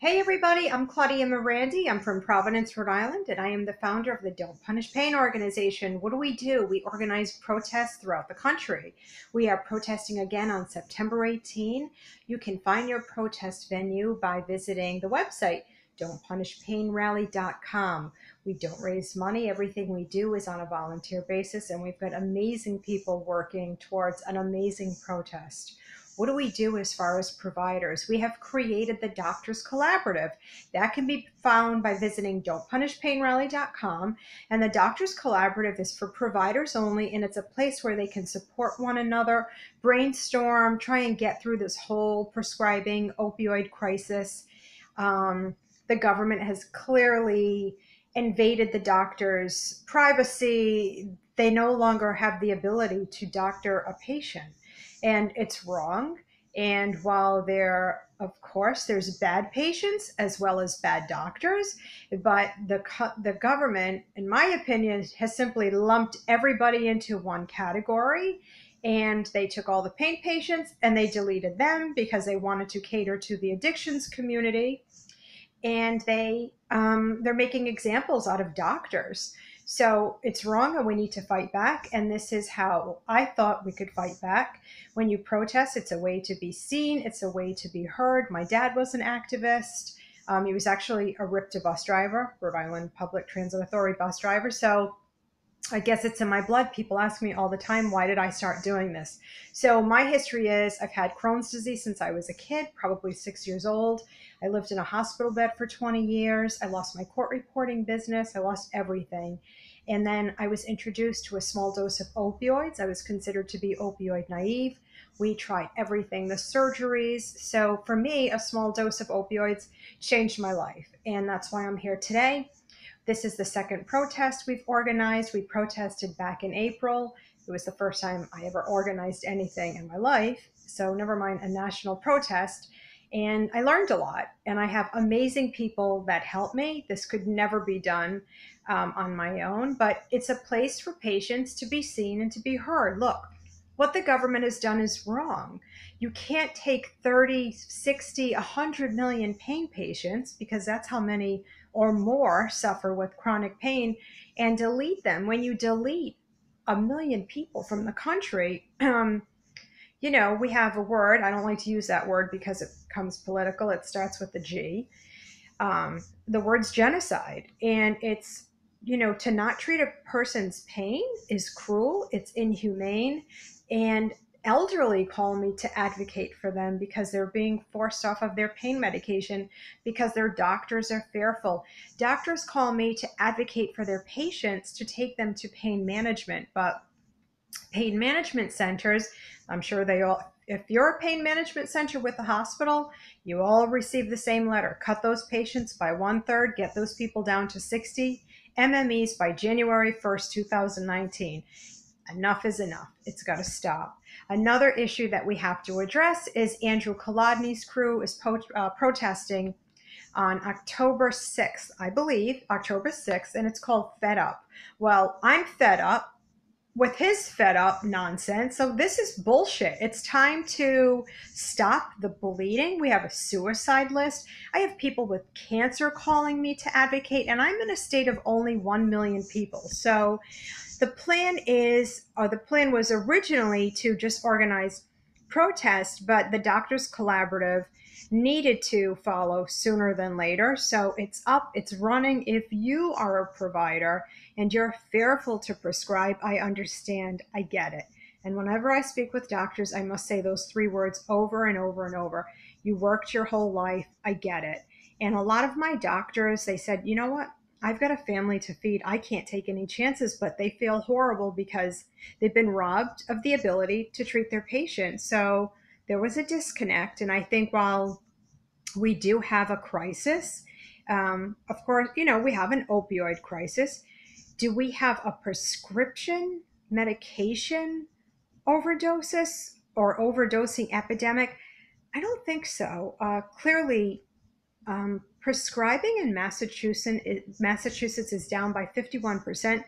Hey everybody, I'm Claudia Morandi. I'm from Providence, Rhode Island, and I am the founder of the Don't Punish Pain organization. What do? We organize protests throughout the country. We are protesting again on September 18. You can find your protest venue by visiting the website don'tpunishpainrally.com. We don't raise money. Everything we do is on a volunteer basis, and we've got amazing people working towards an amazing protest. What do we do as far as providers? We have created the Doctors Collaborative. That can be found by visiting don'tpunishpainrally.com. And the Doctors Collaborative is for providers only, and it's a place where they can support one another, brainstorm, try and get through this whole prescribing opioid crisis. The government has clearly invaded the doctor's privacy. They no longer have the ability to doctor a patient, and it's wrong. And while of course, there's bad patients as well as bad doctors, but the government, in my opinion, has simply lumped everybody into one category. And they took all the pain patients and they deleted them because they wanted to cater to the addictions community, and they're making examples out of doctors. So it's wrong, and we need to fight back. And this is how I thought we could fight back. When you protest, it's a way to be seen, it's a way to be heard. My dad was an activist. He was actually a RIPTA bus driver, Rhode Island Public Transit Authority bus driver. So I guess it's in my blood. People ask me all the time, why did I start doing this? So my history is I've had Crohn's disease since I was a kid, probably 6 years old. I lived in a hospital bed for 20 years. I lost my court reporting business. I lost everything. And then I was introduced to a small dose of opioids. I was considered to be opioid naive. We tried everything, the surgeries. So for me, a small dose of opioids changed my life. And that's why I'm here today. This is the second protest we've organized. We protested back in April. It was the first time I ever organized anything in my life, so never mind a national protest. And I learned a lot, and I have amazing people that help me. This could never be done on my own, but it's a place for patients to be seen and to be heard. Look, what the government has done is wrong. You can't take 30, 60, 100 million pain patients, because that's how many or more suffer with chronic pain, and delete them. When you delete a million people from the country, we have a word. I don't like to use that word because it becomes political. It starts with the G. The word's genocide. And to not treat a person's pain is cruel, it's inhumane. And elderly call me to advocate for them because they're being forced off of their pain medication because their doctors are fearful. Doctors call me to advocate for their patients to take them to pain management, but pain management centers, I'm sure if you're a pain management center with a hospital, you all receive the same letter. Cut those patients by 1/3, get those people down to 60 MMEs by January 1st, 2019. Enough is enough. It's got to stop. Another issue that we have to address is Andrew Kolodny's crew is protesting on October 6th, I believe, October 6th, and it's called Fed Up. Well, I'm fed up with his fed up nonsense. So this is bullshit. It's time to stop the bleeding. We have a suicide list. I have people with cancer calling me to advocate, and I'm in a state of only 1 million people. So the plan was originally to just organize protests, but the Doctors Collaborative needed to follow sooner than later. So it's up, it's running. If you are a provider and you're fearful to prescribe, I understand, I get it. And whenever I speak with doctors, I must say those three words over and over and over. You worked your whole life, I get it. And a lot of my doctors, they said, you know what? I've got a family to feed. I can't take any chances, but they feel horrible because they've been robbed of the ability to treat their patients. So there was a disconnect. And I think while we do have a crisis, of course, we have an opioid crisis. Do we have a prescription medication overdoses or overdosing epidemic? I don't think so. Clearly, prescribing in Massachusetts is down by 51%,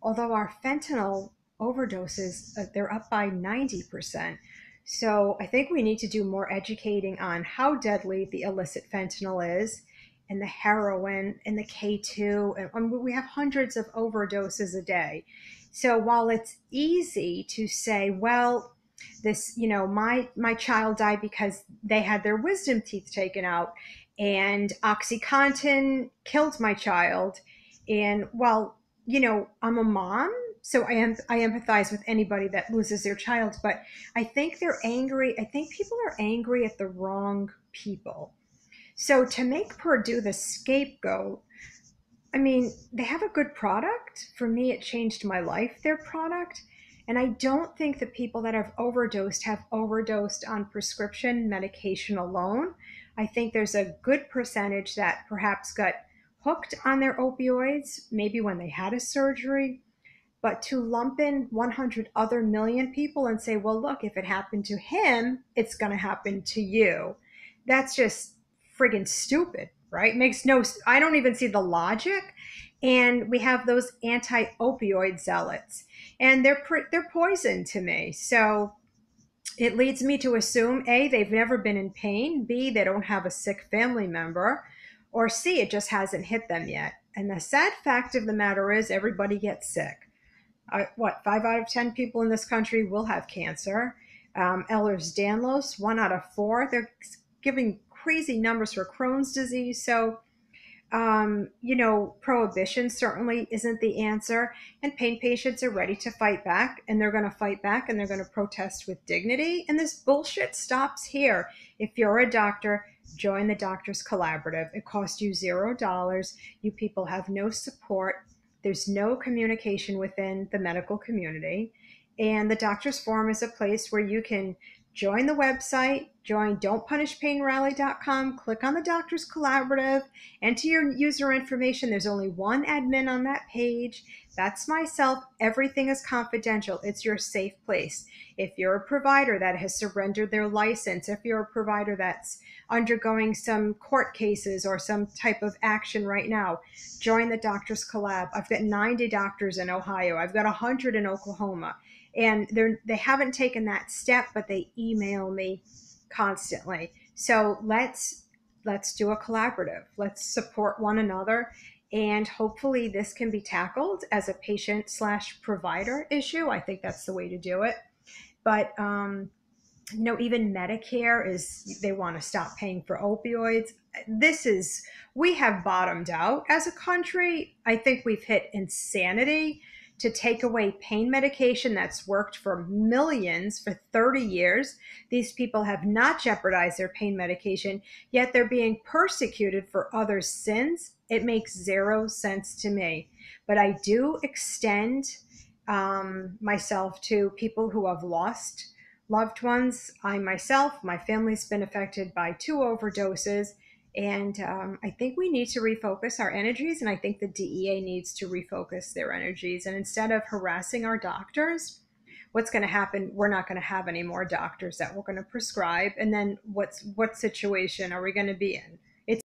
although our fentanyl overdoses, they're up by 90%. So I think we need to do more educating on how deadly the illicit fentanyl is, and the heroin and the K2. And we have hundreds of overdoses a day. So while it's easy to say, well, this, my child died because they had their wisdom teeth taken out, and OxyContin killed my child. And well, I'm a mom, so I empathize with anybody that loses their child, but I think they're angry. I think people are angry at the wrong people. So to make Purdue the scapegoat, I mean, they have a good product. For me, it changed my life, their product. And I don't think the people that have overdosed on prescription medication alone. I think there's a good percentage that perhaps got hooked on their opioids, maybe when they had a surgery. But to lump in 100 other million people and say, well, look, if it happened to him, it's going to happen to you. That's just friggin' stupid, right? Makes no, I don't even see the logic. And we have those anti-opioid zealots, and they're poison to me. So it leads me to assume A, they've never been in pain, B, they don't have a sick family member, or C, it just hasn't hit them yet. And the sad fact of the matter is everybody gets sick. What, 5 out of 10 people in this country will have cancer. Ehlers-Danlos, 1 out of 4. They're giving crazy numbers for Crohn's disease. So, prohibition certainly isn't the answer. And pain patients are ready to fight back, and they're going to fight back, and they're going to protest with dignity. And this bullshit stops here. If you're a doctor, join the Doctors Collaborative. It costs you $0. You people have no support. There's no communication within the medical community. And the Doctors Forum is a place where you can join the website, join don'tpunishpainrally.com, click on the Doctors Collaborative, enter your user information. There's only one admin on that page. That's myself. Everything is confidential. It's your safe place. If you're a provider that has surrendered their license, if you're a provider that's undergoing some court cases or some type of action right now, join the Doctors Collab. I've got 90 doctors in Ohio. I've got 100 in Oklahoma. And they haven't taken that step, but they email me constantly. So let's do a collaborative. Let's support one another. And hopefully this can be tackled as a patient/provider issue. I think that's the way to do it. But even Medicare they want to stop paying for opioids. We have bottomed out as a country. I think we've hit insanity to take away pain medication that's worked for millions for 30 years. These people have not jeopardized their pain medication, yet they're being persecuted for other sins. It makes zero sense to me. But I do extend myself to people who have lost loved ones. I myself, my family's been affected by 2 overdoses. And I think we need to refocus our energies. And I think the DEA needs to refocus their energies. And instead of harassing our doctors, what's going to happen? We're not going to have any more doctors that we're going to prescribe. And then what situation are we going to be in? It's